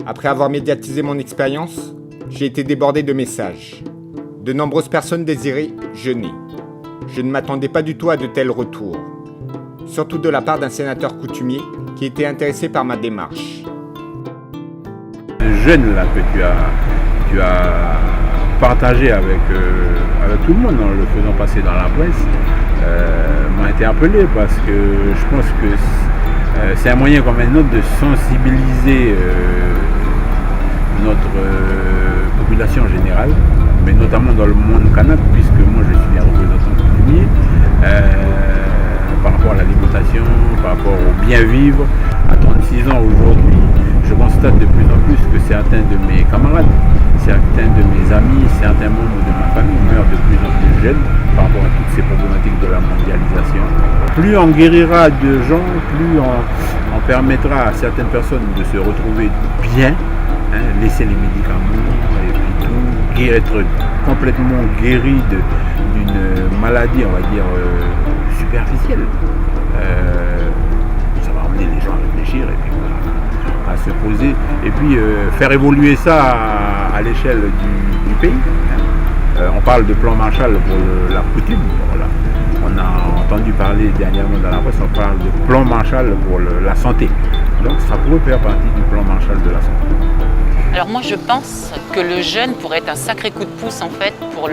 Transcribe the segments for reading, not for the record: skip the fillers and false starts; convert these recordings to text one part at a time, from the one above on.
Après avoir médiatisé mon expérience, j'ai été débordé de messages. De nombreuses personnes désiraient jeûner. Je ne m'attendais pas du tout à de tels retours. Surtout de la part d'un sénateur coutumier qui était intéressé par ma démarche. Le jeûne là que tu as partagé avec tout le monde en le faisant passer dans la presse m'a interpellé parce que je pense que c'est un moyen comme un autre de sensibiliser notre population générale, mais notamment dans le monde kanak, puisque moi je suis un représentant coutumier, par rapport à l'alimentation, par rapport au bien vivre. À 36 ans aujourd'hui, je constate de plus en plus que certains de mes camarades, certains de mes amis, certains membres de ma famille meurent de plus en plus jeunes par rapport à toutes ces problématiques de la mondialisation. Plus on guérira de gens, plus on permettra à certaines personnes de se retrouver bien, laisser les médicaments et puis tout, être complètement guéri d'une maladie, on va dire, superficielle. Ça va amener les gens à réfléchir et puis à se poser et puis faire évoluer ça à l'échelle du pays. On parle de plan Marshall pour la coutume. Voilà. On a entendu parler dernièrement dans la presse, on parle de plan Marshall pour la santé. Donc ça pourrait faire partie du plan Marshall de la santé. Alors moi je pense que le jeûne pourrait être un sacré coup de pouce en fait pour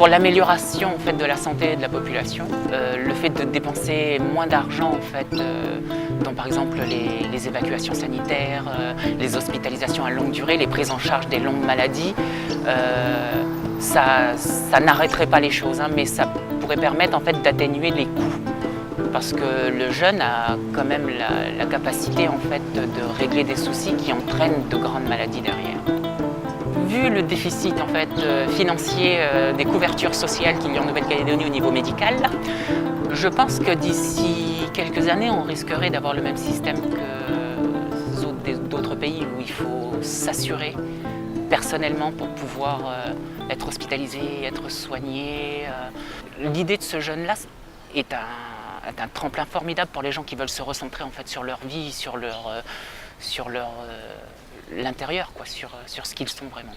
l'amélioration en fait de la santé de la population. Le fait de dépenser moins d'argent en fait dans par exemple les évacuations sanitaires, les hospitalisations à longue durée, les prises en charge des longues maladies, ça n'arrêterait pas les choses, mais ça pourrait permettre en fait d'atténuer les coûts. Parce que le jeûne a quand même la capacité en fait de régler des soucis qui entraînent de grandes maladies derrière. Vu le déficit en fait financier des couvertures sociales qu'il y a en Nouvelle-Calédonie au niveau médical, je pense que d'ici quelques années, on risquerait d'avoir le même système que d'autres pays où il faut s'assurer personnellement pour pouvoir être hospitalisé, être soigné. L'idée de ce jeûne-là est un tremplin formidable pour les gens qui veulent se recentrer en fait sur leur vie, sur l'intérieur, quoi, sur ce qu'ils sont vraiment.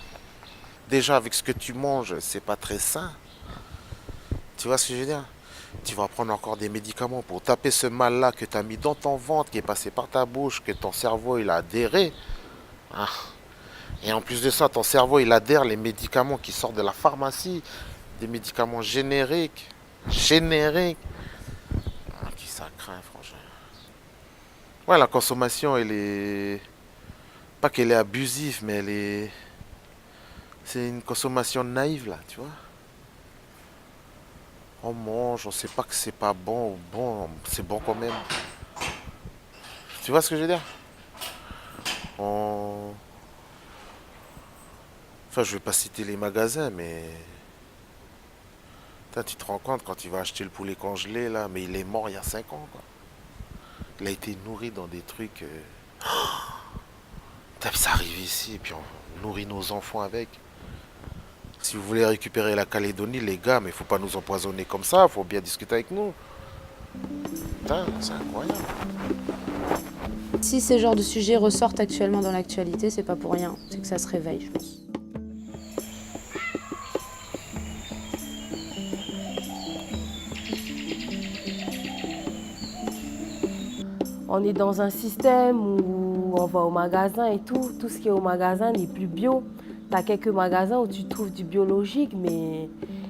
Déjà avec ce que tu manges, c'est pas très sain. Tu vois ce que je veux dire? Tu vas prendre encore des médicaments pour taper ce mal-là que tu as mis dans ton ventre, qui est passé par ta bouche, que ton cerveau il a adhéré. Ah. Et en plus de ça, ton cerveau il adhère les médicaments qui sortent de la pharmacie, des médicaments génériques. Qui ça craint, franchement. Ouais, la consommation, elle est... Pas qu'elle est abusive, mais c'est une consommation naïve, là, tu vois. On mange, on sait pas que c'est pas bon ou bon, c'est bon quand même. Tu vois ce que je veux dire? Enfin, je vais pas citer les magasins, mais... Tu te rends compte quand tu vas acheter le poulet congelé, là, mais il est mort il y a 5 ans, quoi. Il a été nourri dans des trucs... Ça arrive ici, et puis on nourrit nos enfants avec. Si vous voulez récupérer la Calédonie, les gars, mais il faut pas nous empoisonner comme ça, il faut bien discuter avec nous. Putain, c'est incroyable. Si ces genres de sujets ressortent actuellement dans l'actualité, c'est pas pour rien, c'est que ça se réveille, je pense. On est dans un système où on va au magasin et tout ce qui est au magasin n'est plus bio. Tu as quelques magasins où tu trouves du biologique, mais...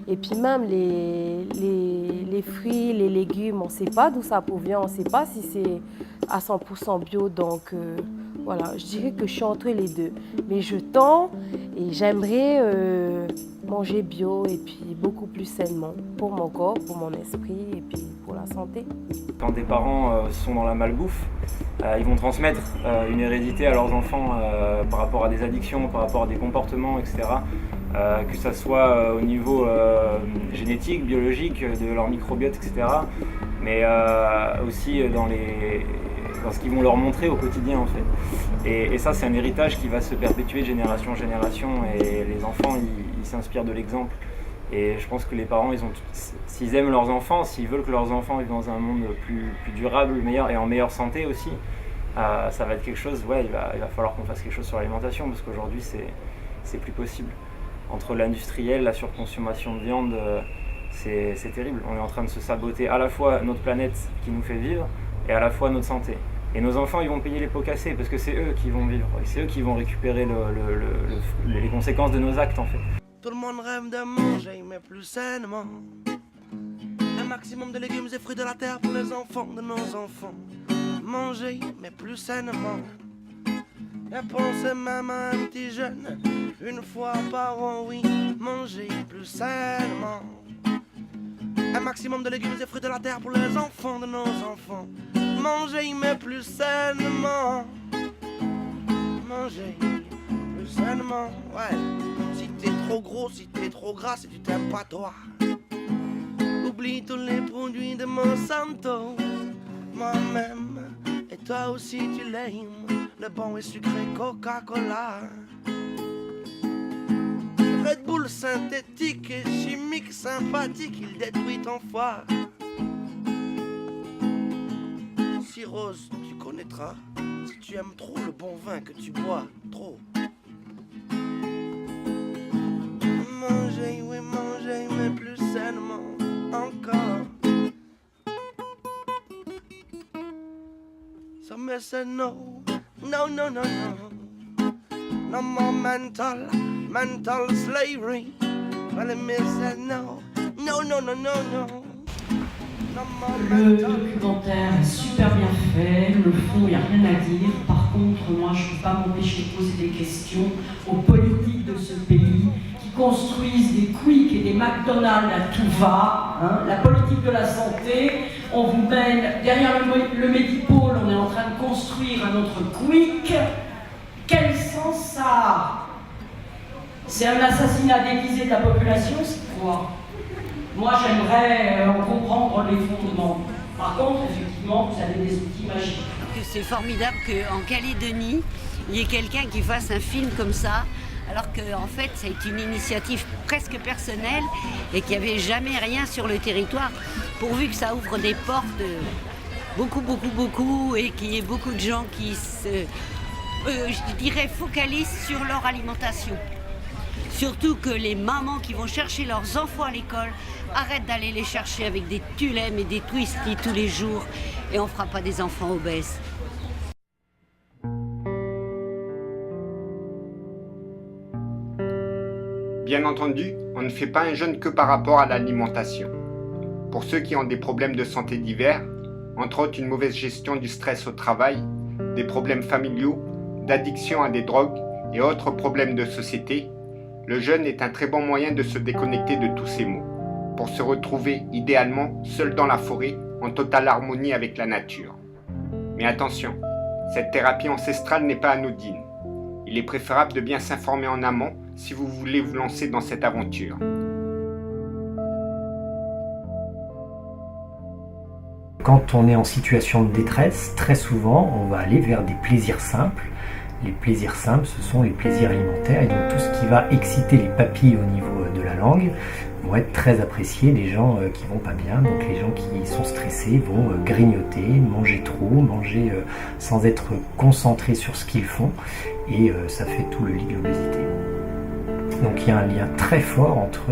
Et puis même les fruits, les légumes, on ne sait pas d'où ça provient, on ne sait pas si c'est à 100% bio. Donc voilà, je dirais que je suis entre les deux. Mais je tends et j'aimerais manger bio et puis beaucoup plus sainement pour mon corps, pour mon esprit et puis pour la santé. Quand des parents sont dans la malbouffe, ils vont transmettre une hérédité à leurs enfants par rapport à des addictions, par rapport à des comportements, etc. Que ça soit au niveau génétique, biologique, de leur microbiote, etc. Mais aussi dans ce qu'ils vont leur montrer au quotidien, en fait. Et ça, c'est un héritage qui va se perpétuer de génération en génération. Et les enfants, ils s'inspirent de l'exemple. Et je pense que les parents, s'ils aiment leurs enfants, s'ils veulent que leurs enfants vivent dans un monde plus durable, meilleur et en meilleure santé aussi, ça va être quelque chose, il va falloir qu'on fasse quelque chose sur l'alimentation, parce qu'aujourd'hui c'est plus possible. Entre l'industriel, la surconsommation de viande, c'est terrible. On est en train de se saboter à la fois notre planète qui nous fait vivre et à la fois notre santé. Et nos enfants, ils vont payer les pots cassés parce que c'est eux qui vont vivre. Et c'est eux qui vont récupérer les conséquences de nos actes en fait. Tout le monde rêve de manger, mais plus sainement. Un maximum de légumes et fruits de la terre pour les enfants de nos enfants. Manger, mais plus sainement. Et penser même à un petit jeune, une fois par an, oui. Manger plus sainement. Un maximum de légumes et fruits de la terre pour les enfants de nos enfants. Manger, mais plus sainement. Manger plus sainement, ouais. Si t'es trop gros, si t'es trop gras, si tu t'aimes pas toi. Oublie tous les produits de Monsanto. Moi-même, et toi aussi tu l'aimes. Le bon et sucré Coca-Cola. Red Bull synthétique et chimique sympathique, il détruit ton foie. Cirrhose, tu connaîtras. Si tu aimes trop le bon vin que tu bois trop. Manger, oui, manger, mais plus sainement encore. Some may say no, no, no, no, no. No more mental slavery. Well, it may say no, no, no, no, no, no. Le documentaire est super bien fait, le fond, il n'y a rien à dire. Par contre, moi, je ne peux pas m'empêcher de poser des questions aux politiques de ce pays qui construisent des Quick et des McDonald's à tout va. Hein. La politique de la santé, on vous mène derrière le Medipôle, on est en train de construire un autre Quick. Quel sens ça a? C'est un assassinat déguisé de la population, c'est quoi? Moi, j'aimerais en comprendre les fondements. Par contre, effectivement, vous avez des outils magiques. C'est formidable qu'en Calédonie, il y ait quelqu'un qui fasse un film comme ça, alors qu'en fait, c'est une initiative presque personnelle et qu'il n'y avait jamais rien sur le territoire, pourvu que ça ouvre des portes beaucoup, et qu'il y ait beaucoup de gens qui je dirais, focalisent sur leur alimentation. Surtout que les mamans qui vont chercher leurs enfants à l'école arrêtent d'aller les chercher avec des Tulem et des Twisties tous les jours et on ne fera pas des enfants obèses. Bien entendu, on ne fait pas un jeûne que par rapport à l'alimentation. Pour ceux qui ont des problèmes de santé divers, entre autres une mauvaise gestion du stress au travail, des problèmes familiaux, d'addiction à des drogues et autres problèmes de société, le jeûne est un très bon moyen de se déconnecter de tous ces maux, pour se retrouver idéalement seul dans la forêt en totale harmonie avec la nature. Mais attention, cette thérapie ancestrale n'est pas anodine. Il est préférable de bien s'informer en amont si vous voulez vous lancer dans cette aventure. Quand on est en situation de détresse, très souvent, on va aller vers des plaisirs simples. Les plaisirs simples, ce sont les plaisirs alimentaires et donc tout ce qui va exciter les papilles au niveau de la langue vont être très appréciés des gens qui vont pas bien. Donc les gens qui sont stressés vont grignoter, manger trop, manger sans être concentrés sur ce qu'ils font et ça fait tout le lit de l'obésité. Donc il y a un lien très fort entre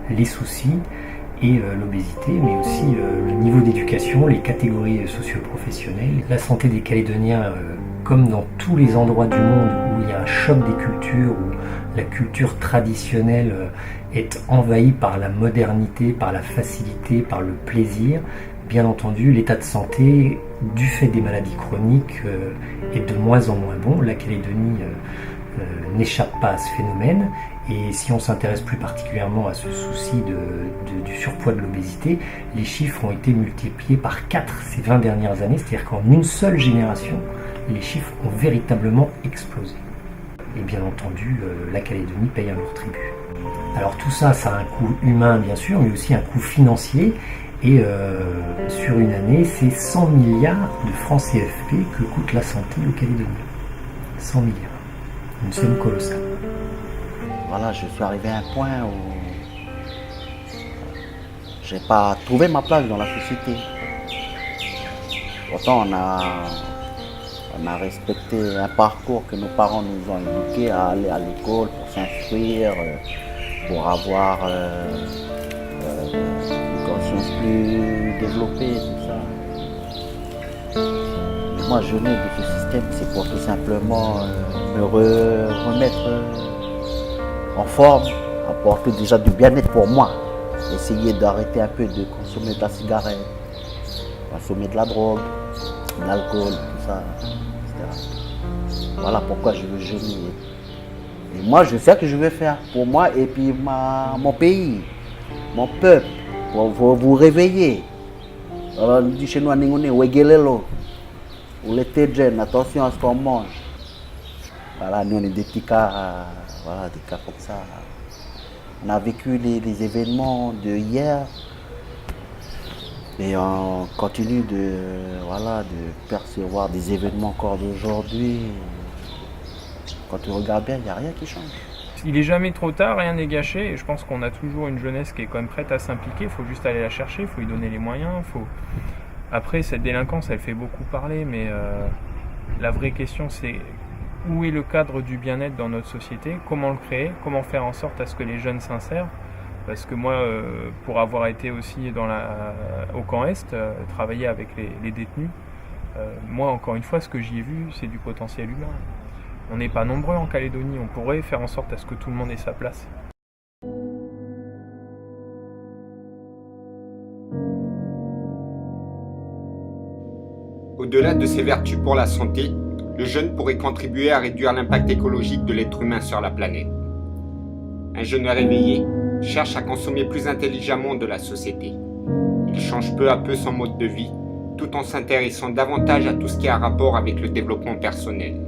les soucis et l'obésité, mais aussi le niveau d'éducation, les catégories socio-professionnelles. La santé des Calédoniens, comme dans tous les endroits du monde où il y a un choc des cultures, où la culture traditionnelle est envahie par la modernité, par la facilité, par le plaisir, bien entendu, l'état de santé, du fait des maladies chroniques, est de moins en moins bon. La Calédonie n'échappe pas à ce phénomène. Et si on s'intéresse plus particulièrement à ce souci du surpoids de l'obésité, les chiffres ont été multipliés par 4 ces 20 dernières années, c'est-à-dire qu'en une seule génération, les chiffres ont véritablement explosé. Et bien entendu, la Calédonie paye un lourd tribut. Alors tout ça, ça a un coût humain bien sûr, mais aussi un coût financier. Et sur une année, c'est 100 milliards de francs CFP que coûte la santé aux Calédoniens. 100 milliards. Une somme colossale. Voilà, je suis arrivé à un point où je n'ai pas trouvé ma place dans la société. Pourtant, On a respecté un parcours que nos parents nous ont éduqués à aller à l'école pour s'instruire, pour avoir une conscience plus développée, tout ça. Mais moi, je venais de ce système, c'est pour tout simplement me remettre en forme, apporter déjà du bien-être pour moi, essayer d'arrêter un peu de consommer de la cigarette, consommer de la drogue, de l'alcool, tout ça, etc. Voilà pourquoi je veux jeûner. Et moi, je sais ce que je vais faire pour moi et puis mon pays, mon peuple, pour vous réveiller. Alors, on dit chez nous, on les jeunes, attention à ce qu'on mange. Voilà, nous, on est des petits cas, voilà, des cas comme ça. On a vécu les événements de hier et on continue de percevoir des événements encore d'aujourd'hui. Quand tu regardes bien, il n'y a rien qui change. Il n'est jamais trop tard, rien n'est gâché et je pense qu'on a toujours une jeunesse qui est quand même prête à s'impliquer. Il faut juste aller la chercher, il faut lui donner les moyens. Après, cette délinquance, elle fait beaucoup parler, mais la vraie question, c'est où est le cadre du bien-être dans notre société, comment le créer, comment faire en sorte à ce que les jeunes s'insèrent. Parce que moi, pour avoir été aussi au camp Est, travailler avec les détenus, moi, encore une fois, ce que j'y ai vu, c'est du potentiel humain. On n'est pas nombreux en Calédonie, on pourrait faire en sorte à ce que tout le monde ait sa place. Au-delà de ses vertus pour la santé, le jeûne pourrait contribuer à réduire l'impact écologique de l'être humain sur la planète. Un jeune réveillé cherche à consommer plus intelligemment de la société. Il change peu à peu son mode de vie, tout en s'intéressant davantage à tout ce qui a rapport avec le développement personnel.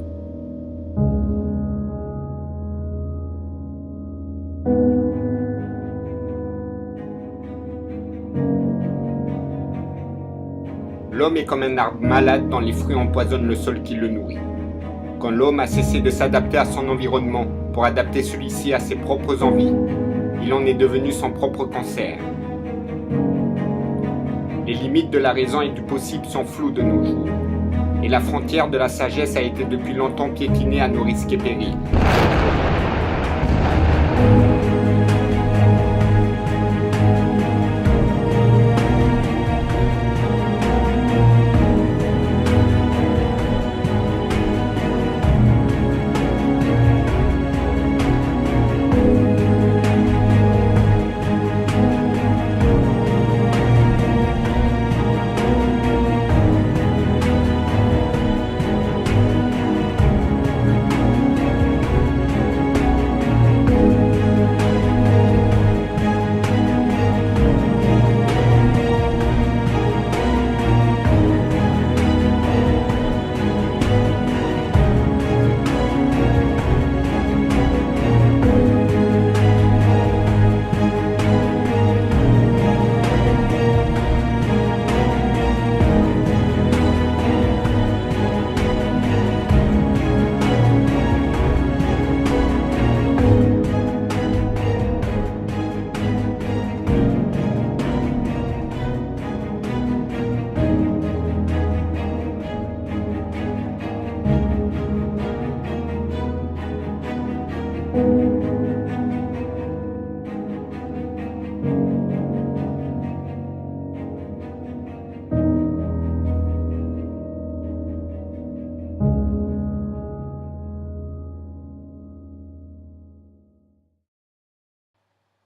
L'homme est comme un arbre malade dont les fruits empoisonnent le sol qui le nourrit. Quand l'homme a cessé de s'adapter à son environnement pour adapter celui-ci à ses propres envies, il en est devenu son propre cancer. Les limites de la raison et du possible sont floues de nos jours, et la frontière de la sagesse a été depuis longtemps piétinée à nos risques et périls.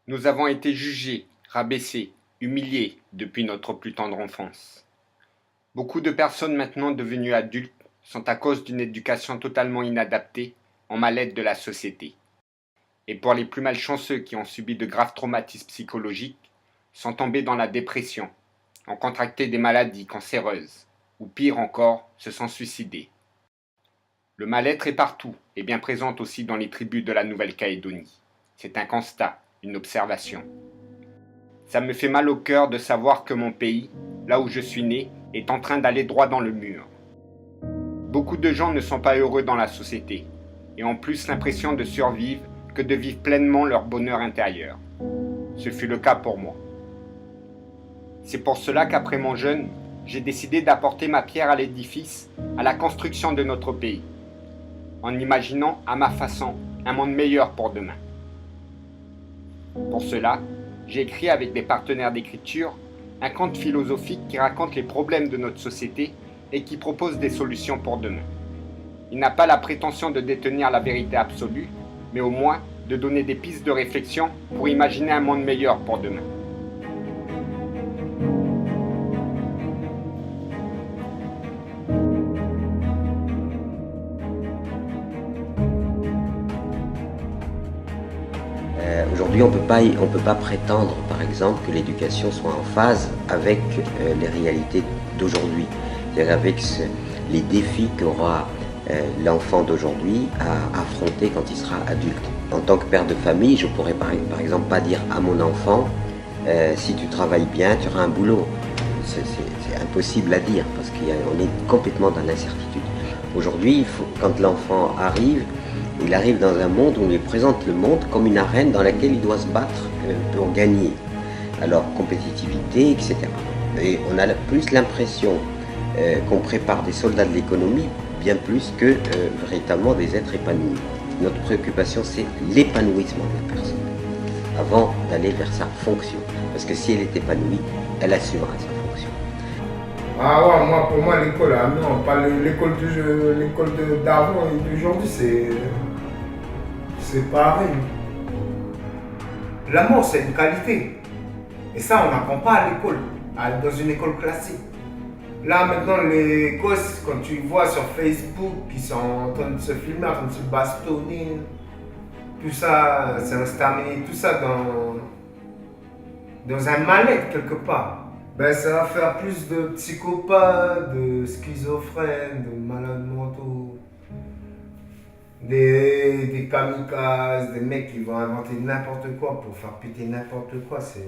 Nous avons été jugés, rabaissés, humiliés depuis notre plus tendre enfance. Beaucoup de personnes maintenant devenues adultes sont à cause d'une éducation totalement inadaptée en mal-être de la société. Et pour les plus malchanceux qui ont subi de graves traumatismes psychologiques, sont tombés dans la dépression, ont contracté des maladies cancéreuses, ou pire encore, se sont suicidés. Le mal-être est partout et bien présent aussi dans les tribus de la Nouvelle-Calédonie. C'est un constat, une observation. Ça me fait mal au cœur de savoir que mon pays, là où je suis né, est en train d'aller droit dans le mur. Beaucoup de gens ne sont pas heureux dans la société, et ont plus l'impression de survivre que de vivre pleinement leur bonheur intérieur. Ce fut le cas pour moi. C'est pour cela qu'après mon jeûne, j'ai décidé d'apporter ma pierre à l'édifice, à la construction de notre pays, en imaginant à ma façon un monde meilleur pour demain. Pour cela, j'ai écrit avec des partenaires d'écriture un conte philosophique qui raconte les problèmes de notre société et qui propose des solutions pour demain. Il n'a pas la prétention de détenir la vérité absolue, mais au moins de donner des pistes de réflexion pour imaginer un monde meilleur pour demain. Aujourd'hui, on peut pas prétendre, par exemple, que l'éducation soit en phase avec les réalités d'aujourd'hui, c'est-à-dire avec les défis qu'aura l'enfant d'aujourd'hui à affronter quand il sera adulte. En tant que père de famille, je pourrais par exemple pas dire à mon enfant si tu travailles bien, tu auras un boulot. C'est impossible à dire parce qu'on est complètement dans l'incertitude. Aujourd'hui, quand l'enfant arrive, il arrive dans un monde où on lui présente le monde comme une arène dans laquelle il doit se battre pour gagner. Alors, compétitivité, etc. Et on a plus l'impression qu'on prépare des soldats de l'économie, bien plus que véritablement des êtres épanouis. Notre préoccupation, c'est l'épanouissement de la personne, avant d'aller vers sa fonction. Parce que si elle est épanouie, elle assumera sa fonction. Ah ouais, pour moi l'école, non, pas l'école d'avant et d'aujourd'hui, c'est pareil. L'amour, c'est une qualité. Et ça, on n'apprend pas à l'école, dans une école classique. Là, maintenant, les gosses, quand tu vois sur Facebook, ils sont en train de se filmer, en train de se bastonner, tout ça, s'installer, tout ça dans un mal-être quelque part. Ben, ça va faire plus de psychopathes, de schizophrènes, de malades mentaux, des kamikazes, des mecs qui vont inventer n'importe quoi pour faire péter n'importe quoi. Si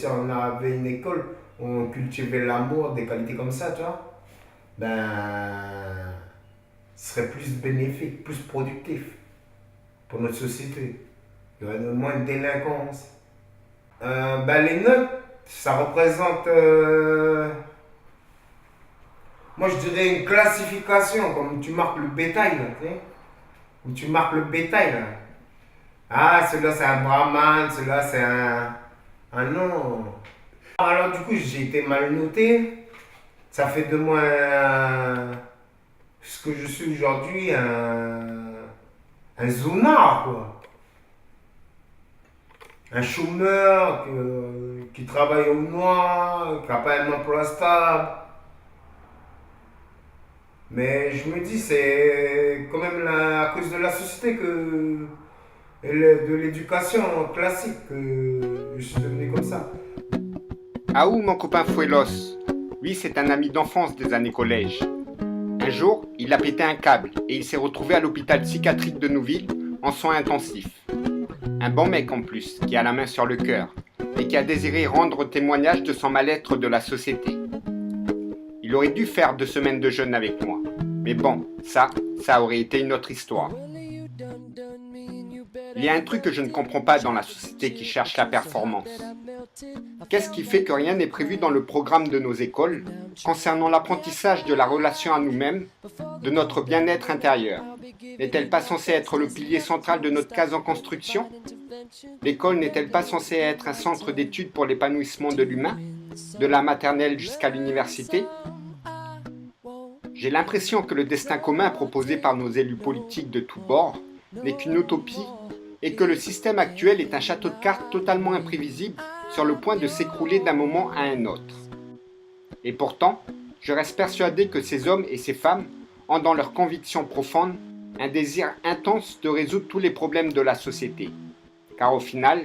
on avait une école, on cultivait l'amour, des qualités comme ça, tu vois, ben, ce serait plus bénéfique, plus productif pour notre société. Il y aurait moins de délinquance. Ben, les notes, ça représente, moi je dirais une classification, comme tu marques le bétail, là, tu sais, où tu marques le bétail, là. Ah, celui-là c'est un brahman, celui-là c'est un non. Alors du coup j'ai été mal noté, ça fait de moi ce que je suis aujourd'hui, un zonard, quoi. Un chômeur qui travaille au noir, qui n'a pas un emploi stable. Mais je me dis, c'est quand même à cause de la société et de l'éducation classique que je suis devenu comme ça. Ah où mon copain Fuelos? Lui, c'est un ami d'enfance des années collège. Un jour, il a pété un câble et il s'est retrouvé à l'hôpital psychiatrique de Nouville en soins intensifs. Un bon mec en plus, qui a la main sur le cœur et qui a désiré rendre témoignage de son mal-être de la société. Il aurait dû faire 2 semaines de jeûne avec moi. Mais bon, ça aurait été une autre histoire. Il y a un truc que je ne comprends pas dans la société qui cherche la performance. Qu'est-ce qui fait que rien n'est prévu dans le programme de nos écoles concernant l'apprentissage de la relation à nous-mêmes, de notre bien-être intérieur? N'est-elle pas censée être le pilier central de notre case en construction? L'école n'est-elle pas censée être un centre d'études pour l'épanouissement de l'humain, de la maternelle jusqu'à l'université? J'ai l'impression que le destin commun proposé par nos élus politiques de tous bords n'est qu'une utopie et que le système actuel est un château de cartes totalement imprévisible sur le point de s'écrouler d'un moment à un autre. Et pourtant, je reste persuadé que ces hommes et ces femmes ont dans leurs convictions profondes un désir intense de résoudre tous les problèmes de la société. Car au final,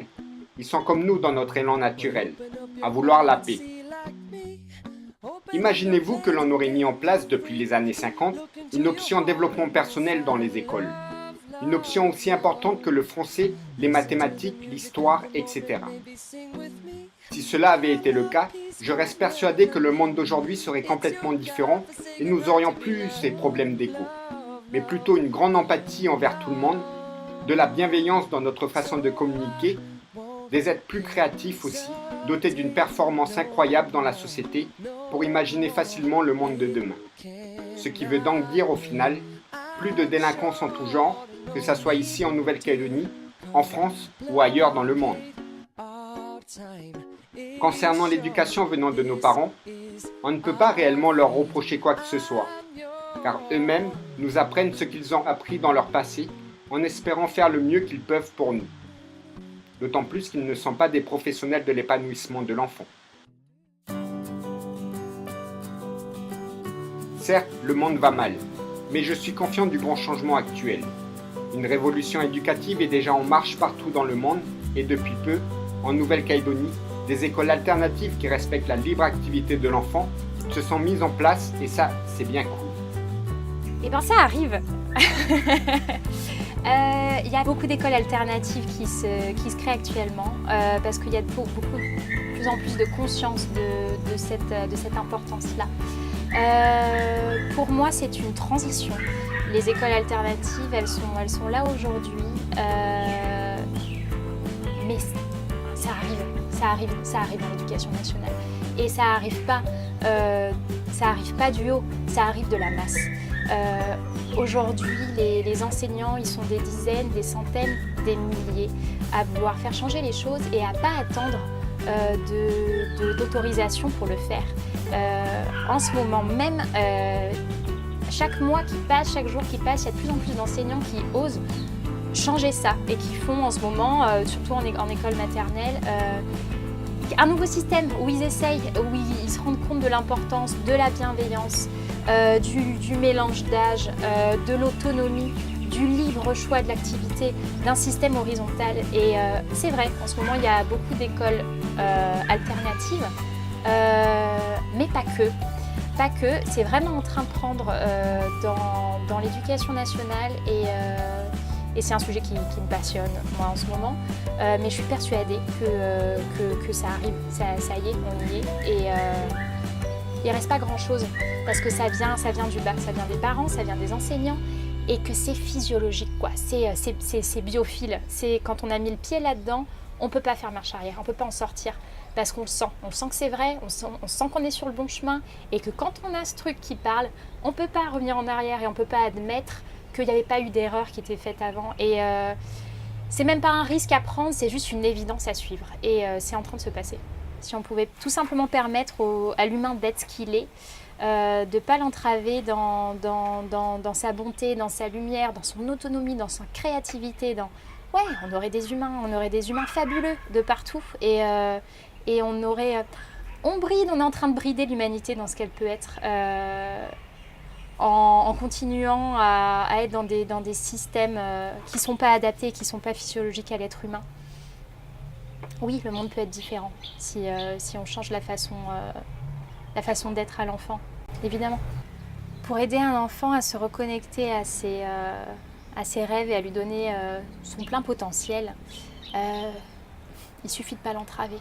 ils sont comme nous dans notre élan naturel, à vouloir la paix. Imaginez-vous que l'on aurait mis en place depuis les années 50 une option développement personnel dans les écoles. Une option aussi importante que le français, les mathématiques, l'histoire, etc. Si cela avait été le cas, je reste persuadé que le monde d'aujourd'hui serait complètement différent et nous n'aurions plus ces problèmes d'écho, mais plutôt une grande empathie envers tout le monde, de la bienveillance dans notre façon de communiquer Des êtres plus créatifs aussi, dotés d'une performance incroyable dans la société pour imaginer facilement le monde de demain. Ce qui veut donc dire au final, plus de délinquance en tout genre, que ça soit ici en Nouvelle-Calédonie, en France ou ailleurs dans le monde. Concernant l'éducation venant de nos parents, on ne peut pas réellement leur reprocher quoi que ce soit, car eux-mêmes nous apprennent ce qu'ils ont appris dans leur passé en espérant faire le mieux qu'ils peuvent pour nous. D'autant plus qu'ils ne sont pas des professionnels de l'épanouissement de l'enfant. Certes, le monde va mal, mais je suis confiant du grand changement actuel. Une révolution éducative est déjà en marche partout dans le monde et depuis peu, en Nouvelle-Calédonie, des écoles alternatives qui respectent la libre activité de l'enfant se sont mises en place et ça, c'est bien cool. Eh bien, ça arrive. Il y a beaucoup d'écoles alternatives qui se créent actuellement parce qu'il y a de plus en plus de conscience de cette importance-là. Pour moi, c'est une transition. Les écoles alternatives, elles sont là aujourd'hui, mais ça arrive dans l'éducation nationale. Et ça arrive pas du haut, ça arrive de la masse. Aujourd'hui, les enseignants, ils sont des dizaines, des centaines, des milliers à vouloir faire changer les choses et à pas attendre d'autorisation pour le faire. En ce moment même, chaque mois qui passe, chaque jour qui passe, il y a de plus en plus d'enseignants qui osent changer ça et qui font en ce moment, surtout en école maternelle, un nouveau système où ils essayent, où ils se rendent compte de l'importance de la bienveillance, du mélange d'âge, de l'autonomie, du libre choix de l'activité, d'un système horizontal. Et c'est vrai, en ce moment, il y a beaucoup d'écoles alternatives, mais pas que. Pas que, c'est vraiment en train de prendre dans l'éducation nationale et c'est un sujet qui me passionne, moi, en ce moment. Mais je suis persuadée que ça arrive, ça y est, on y est. Et il ne reste pas grand-chose parce que ça vient du bas, ça vient des parents, ça vient des enseignants et que c'est physiologique, quoi. C'est biophile. Quand on a mis le pied là-dedans, on ne peut pas faire marche arrière, on ne peut pas en sortir. Parce qu'on le sent. On sent que c'est vrai, on sent qu'on est sur le bon chemin et que quand on a ce truc qui parle, on ne peut pas revenir en arrière et on ne peut pas admettre qu'il n'y avait pas eu d'erreur qui était faite avant. Et c'est même pas un risque à prendre, c'est juste une évidence à suivre. Et c'est en train de se passer. Si on pouvait tout simplement permettre à l'humain d'être ce qu'il est, de ne pas l'entraver dans sa bonté, dans sa lumière, dans son autonomie, dans sa créativité. Ouais, on aurait des humains fabuleux de partout. Et on est en train de brider l'humanité dans ce qu'elle peut être en continuant à être dans des systèmes qui ne sont pas adaptés, qui ne sont pas physiologiques à l'être humain. Oui, le monde peut être différent si on change la façon d'être à l'enfant, évidemment. Pour aider un enfant à se reconnecter à ses rêves et à lui donner son plein potentiel, il suffit de ne pas l'entraver.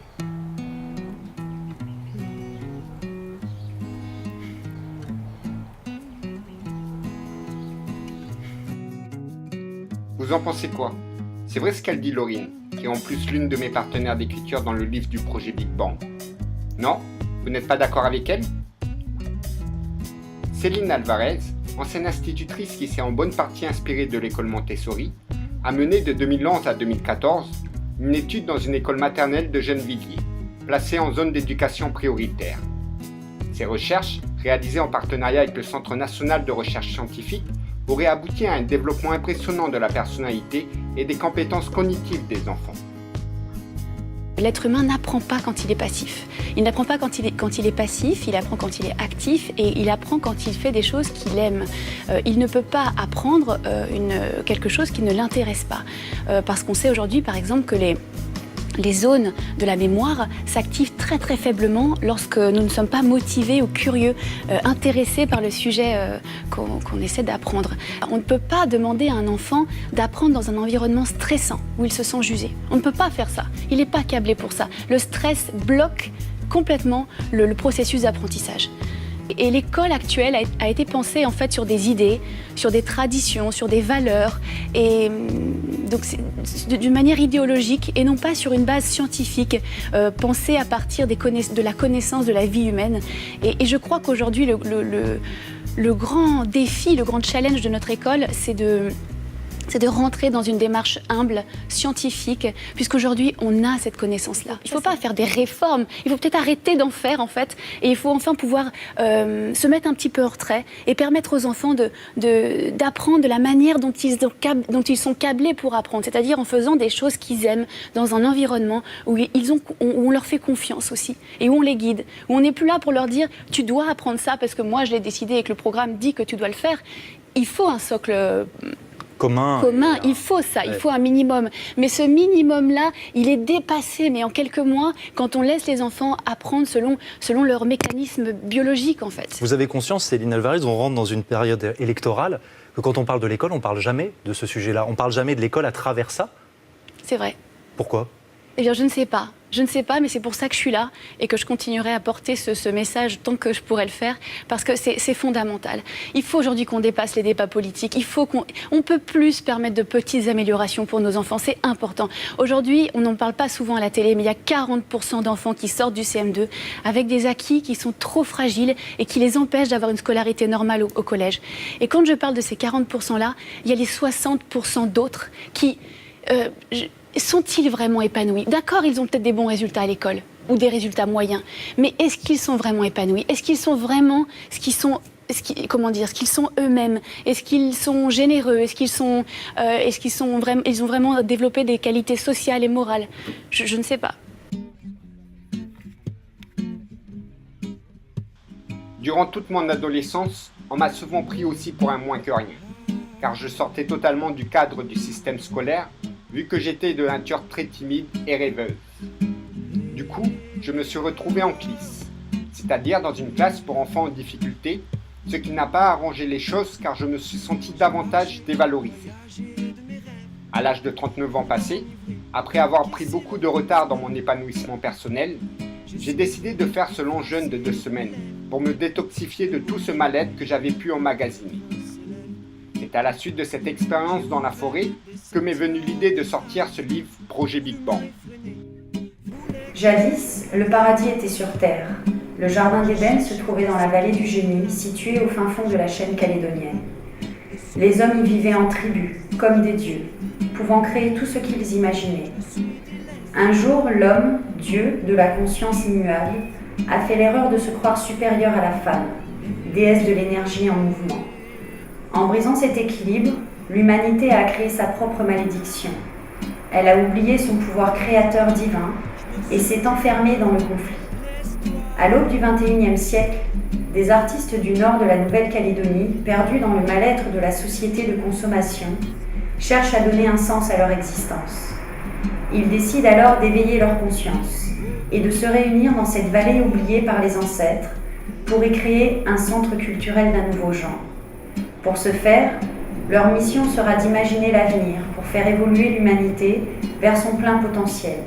Vous en pensez quoi? C'est vrai ce qu'elle dit Laurine, qui est en plus l'une de mes partenaires d'écriture dans le livre du projet Big Bang. Non? Vous n'êtes pas d'accord avec elle? Céline Alvarez, ancienne institutrice qui s'est en bonne partie inspirée de l'école Montessori, a mené de 2011 à 2014 une étude dans une école maternelle de Gennevilliers, placée en zone d'éducation prioritaire. Ces recherches, réalisées en partenariat avec le Centre national de recherche scientifique, auraient abouti à un développement impressionnant de la personnalité et des compétences cognitives des enfants. L'être humain n'apprend pas quand il est passif. Il n'apprend pas quand il est passif, il apprend quand il est actif et il apprend quand il fait des choses qu'il aime. Il ne peut pas apprendre quelque chose qui ne l'intéresse pas. Parce qu'on sait aujourd'hui, par exemple, que les zones de la mémoire s'activent très très faiblement lorsque nous ne sommes pas motivés ou curieux, intéressés par le sujet qu'on essaie d'apprendre. On ne peut pas demander à un enfant d'apprendre dans un environnement stressant où il se sent jugé. On ne peut pas faire ça. Il n'est pas câblé pour ça. Le stress bloque complètement le processus d'apprentissage. Et l'école actuelle a été pensée en fait sur des idées, sur des traditions, sur des valeurs. Et donc d'une manière idéologique et non pas sur une base scientifique, pensée à partir de la connaissance de la vie humaine. Et je crois qu'aujourd'hui, le grand défi, le grand challenge de notre école, c'est de rentrer dans une démarche humble, scientifique, puisqu'aujourd'hui, on a cette connaissance-là. Il ne faut pas faire des réformes, il faut peut-être arrêter d'en faire, en fait, et il faut enfin pouvoir se mettre un petit peu en retrait et permettre aux enfants d'apprendre de la manière dont ils sont câblés pour apprendre, c'est-à-dire en faisant des choses qu'ils aiment, dans un environnement où on leur fait confiance aussi, et où on les guide, où on n'est plus là pour leur dire « tu dois apprendre ça parce que moi je l'ai décidé et que le programme dit que tu dois le faire ». Il faut un socle commun, il faut ça, il faut un minimum. Mais ce minimum-là, il est dépassé, mais en quelques mois, quand on laisse les enfants apprendre selon leur mécanisme biologique, en fait. Vous avez conscience, Céline Alvarez, on rentre dans une période électorale, que quand on parle de l'école, on ne parle jamais de ce sujet-là. On ne parle jamais de l'école à travers ça. C'est vrai. Pourquoi ? Eh bien, je ne sais pas. Je ne sais pas, mais c'est pour ça que je suis là et que je continuerai à porter ce message tant que je pourrai le faire, parce que c'est fondamental. Il faut aujourd'hui qu'on dépasse les débats politiques. Il faut on peut plus se permettre de petites améliorations pour nos enfants. C'est important. Aujourd'hui, on n'en parle pas souvent à la télé, mais il y a 40% d'enfants qui sortent du CM2 avec des acquis qui sont trop fragiles et qui les empêchent d'avoir une scolarité normale au collège. Et quand je parle de ces 40%-là, il y a les 60% d'autres qui... sont-ils vraiment épanouis ? D'accord, ils ont peut-être des bons résultats à l'école ou des résultats moyens, mais est-ce qu'ils sont vraiment épanouis ? Est-ce qu'ils sont vraiment ce qu'ils sont eux-mêmes ? Est-ce qu'ils sont généreux ? Ils ont vraiment développé des qualités sociales et morales ? Je ne sais pas. Durant toute mon adolescence, on m'a souvent pris aussi pour un moins que rien, car je sortais totalement du cadre du système scolaire, vu que j'étais de nature très timide et rêveuse. Du coup, je me suis retrouvé en CLIS, c'est-à-dire dans une classe pour enfants en difficulté, ce qui n'a pas arrangé les choses car je me suis senti davantage dévalorisé. À l'âge de 39 ans passés, après avoir pris beaucoup de retard dans mon épanouissement personnel, j'ai décidé de faire ce long jeûne de 2 semaines pour me détoxifier de tout ce mal-être que j'avais pu emmagasiner. C'est à la suite de cette expérience dans la forêt que m'est venue l'idée de sortir ce livre Projet Big Bang. Jadis, le paradis était sur Terre. Le jardin d'Éden se trouvait dans la vallée du Génie, située au fin fond de la chaîne calédonienne. Les hommes y vivaient en tribus, comme des dieux, pouvant créer tout ce qu'ils imaginaient. Un jour, l'homme, Dieu, de la conscience immuable, a fait l'erreur de se croire supérieur à la femme, déesse de l'énergie en mouvement. En brisant cet équilibre, l'humanité a créé sa propre malédiction. Elle a oublié son pouvoir créateur divin et s'est enfermée dans le conflit. À l'aube du XXIe siècle, des artistes du nord de la Nouvelle-Calédonie, perdus dans le mal-être de la société de consommation, cherchent à donner un sens à leur existence. Ils décident alors d'éveiller leur conscience et de se réunir dans cette vallée oubliée par les ancêtres pour y créer un centre culturel d'un nouveau genre. Pour ce faire, leur mission sera d'imaginer l'avenir pour faire évoluer l'humanité vers son plein potentiel,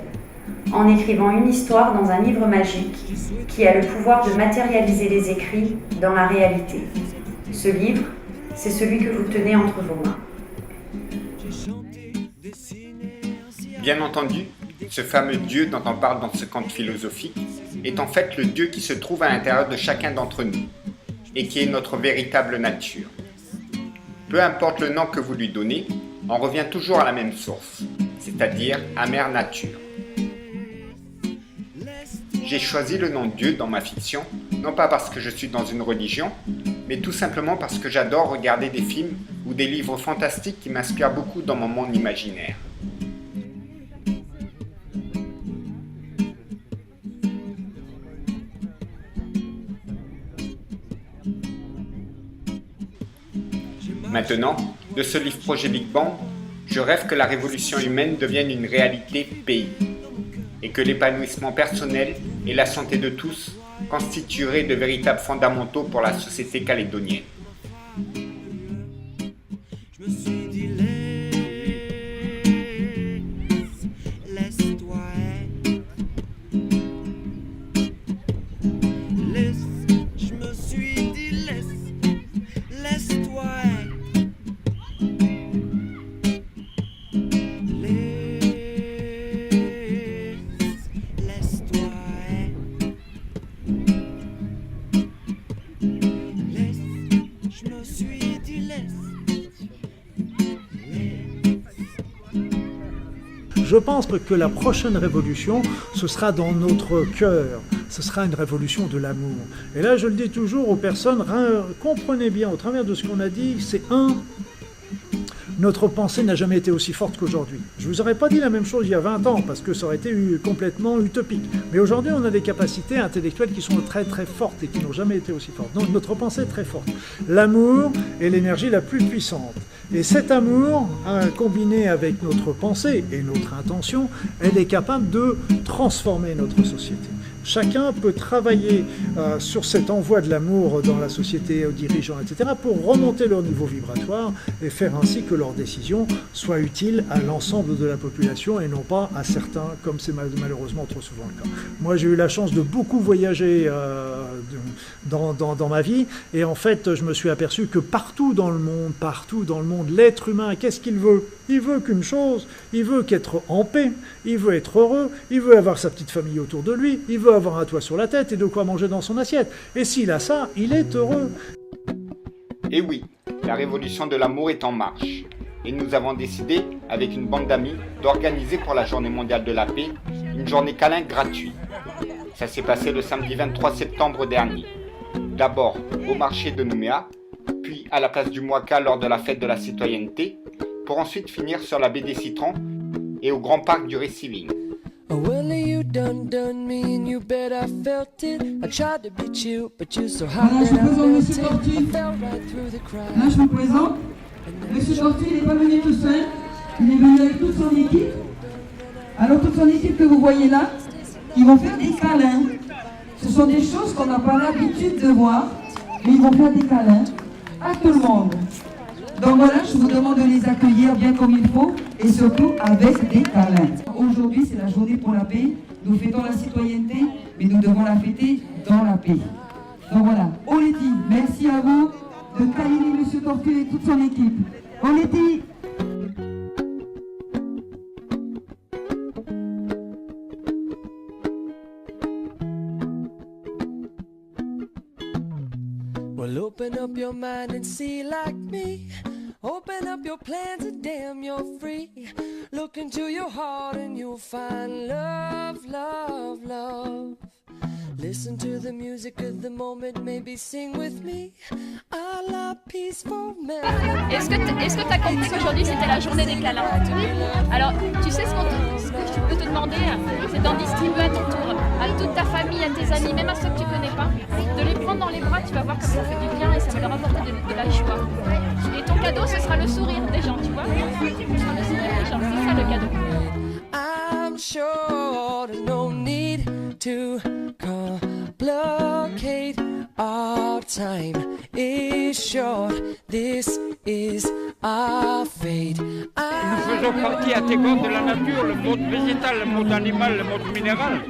en écrivant une histoire dans un livre magique qui a le pouvoir de matérialiser les écrits dans la réalité. Ce livre, c'est celui que vous tenez entre vos mains. Bien entendu, ce fameux Dieu dont on parle dans ce conte philosophique est en fait le Dieu qui se trouve à l'intérieur de chacun d'entre nous et qui est notre véritable nature. Peu importe le nom que vous lui donnez, on revient toujours à la même source, c'est-à-dire à Mère Nature. J'ai choisi le nom Dieu dans ma fiction, non pas parce que je suis dans une religion, mais tout simplement parce que j'adore regarder des films ou des livres fantastiques qui m'inspirent beaucoup dans mon monde imaginaire. Maintenant, de ce livre Projet Big Bang, je rêve que la révolution humaine devienne une réalité pays et que l'épanouissement personnel et la santé de tous constitueraient de véritables fondamentaux pour la société calédonienne. Je pense que la prochaine révolution, ce sera dans notre cœur. Ce sera une révolution de l'amour. Et là, je le dis toujours aux personnes, comprenez bien, au travers de ce qu'on a dit, c'est notre pensée n'a jamais été aussi forte qu'aujourd'hui. Je ne vous aurais pas dit la même chose il y a 20 ans, parce que ça aurait été complètement utopique. Mais aujourd'hui, on a des capacités intellectuelles qui sont très très fortes et qui n'ont jamais été aussi fortes. Donc notre pensée est très forte. L'amour est l'énergie la plus puissante. Et cet amour, combiné avec notre pensée et notre intention, elle est capable de transformer notre société. Chacun peut travailler sur cet envoi de l'amour dans la société, aux dirigeants, etc., pour remonter leur niveau vibratoire et faire ainsi que leurs décisions soient utiles à l'ensemble de la population et non pas à certains, comme c'est malheureusement trop souvent le cas. Moi, j'ai eu la chance de beaucoup voyager dans ma vie et en fait, je me suis aperçu que partout dans le monde, l'être humain, qu'est-ce qu'il veut ? Il veut qu'une chose, il veut qu'être en paix, il veut être heureux, il veut avoir sa petite famille autour de lui, il veut avoir un toit sur la tête et de quoi manger dans son assiette. Et s'il a ça, il est heureux. Et oui, la révolution de l'amour est en marche. Et nous avons décidé, avec une bande d'amis, d'organiser pour la Journée mondiale de la paix, une journée câlin gratuite. Ça s'est passé le samedi 23 septembre dernier. D'abord au marché de Nouméa, puis à la place du Mouaka lors de la fête de la citoyenneté, pour ensuite finir sur la baie des Citrons et au grand parc du Receiving. Là, je vous présente Monsieur Tortue. Il n'est pas venu tout seul, il est venu avec toute son équipe. Alors toute son équipe que vous voyez là, ils vont faire des câlins. Ce sont des choses qu'on n'a pas l'habitude de voir, mais ils vont faire des câlins à tout le monde. Donc voilà, je vous demande de les accueillir bien comme il faut et surtout avec des câlins. Aujourd'hui, c'est la journée pour la paix. Nous fêtons la citoyenneté, mais nous devons la fêter dans la paix. Donc voilà, Oleti, merci à vous de câliner Monsieur Tortue et toute son équipe. Oleti. Well, open up your mind and see like me. Open up your plans and damn, you're free. Look into your heart and you'll find love, love, love. Listen to the music of the moment, maybe sing with me. I love peaceful melody. Est-ce que tu as compris qu'aujourd'hui c'était la journée des câlins? Alors, tu sais ce que je peux te demander, c'est d'en distribuer à ton tour, à toute ta famille, à tes amis, même à ceux que tu connais pas, de les prendre dans les bras, tu vas voir comme ça fait du bien et ça va leur apporter de la joie. Et ton cadeau, ce sera le sourire des gens, tu vois? Ce sera le sourire des gens, c'est ça le cadeau. I'm sure there's no need to complicate. Our time is short. This is our fate. Nous faisons partie intégrante de la nature, le monde végétal, le monde animal, le monde minéral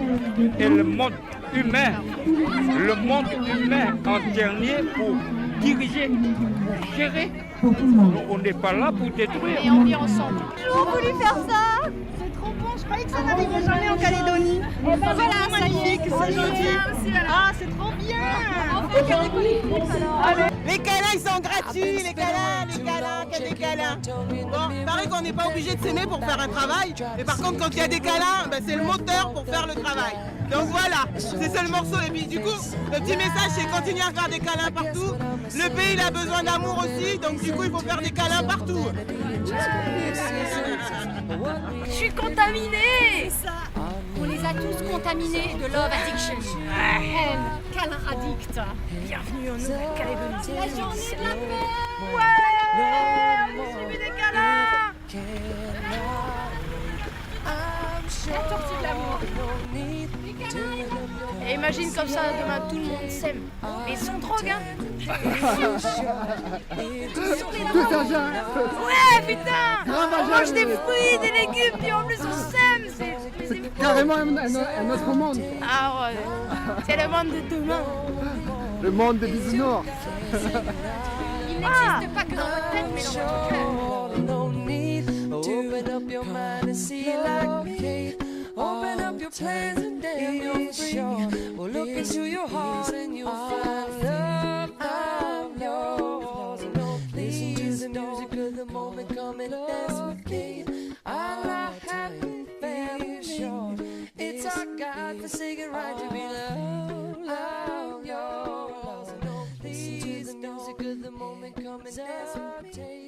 et le monde humain. Le monde humain en dernier pour diriger, pour gérer. On n'est pas là pour détruire. Et on vit ensemble. J'ai toujours voulu faire ça. C'est trop bon, je croyais que ça n'arrivait jamais en Calédonie. Et ben voilà, c'est magnifique, c'est gentil. Ah, c'est trop bien. Les câlins, ils sont gratuits, les câlins, qu'il y a des câlins. Bon, pareil qu'on n'est pas obligé de s'aimer pour faire un travail, mais par contre, quand il y a des câlins, ben, c'est le moteur pour faire le travail. Donc voilà, c'est ça le morceau. Et puis du coup, le petit message, c'est continuer à faire des câlins partout. Le pays, il a besoin d'amour aussi, donc du coup, il faut faire des câlins partout. Je suis contaminée. On les a tous contaminés de love addiction. Câlin addict. Bienvenue en Nouvelle-Calédonie. C'est la journée de la paix. Ouais, on distribue des câlins. La tortue de l'amour. Et imagine comme ça, demain tout le monde s'aime. Mais sans drogue, hein. Ouais, putain. On mange des fruits, des légumes, puis en plus on s'aime. C'est carrément un autre monde. Ah ouais, c'est le monde de demain. Le monde des bisounours. Il n'existe pas que dans votre tête, mais dans votre cœur. Open up your mind and see like me. Open up your plans and damn, you're free. Well, look into your heart and you'll find love, love, love. Listen to the music of the moment, come and dance with me. I like happy right to be loved, loved, your love. Listen to the music of the moment, come and dance.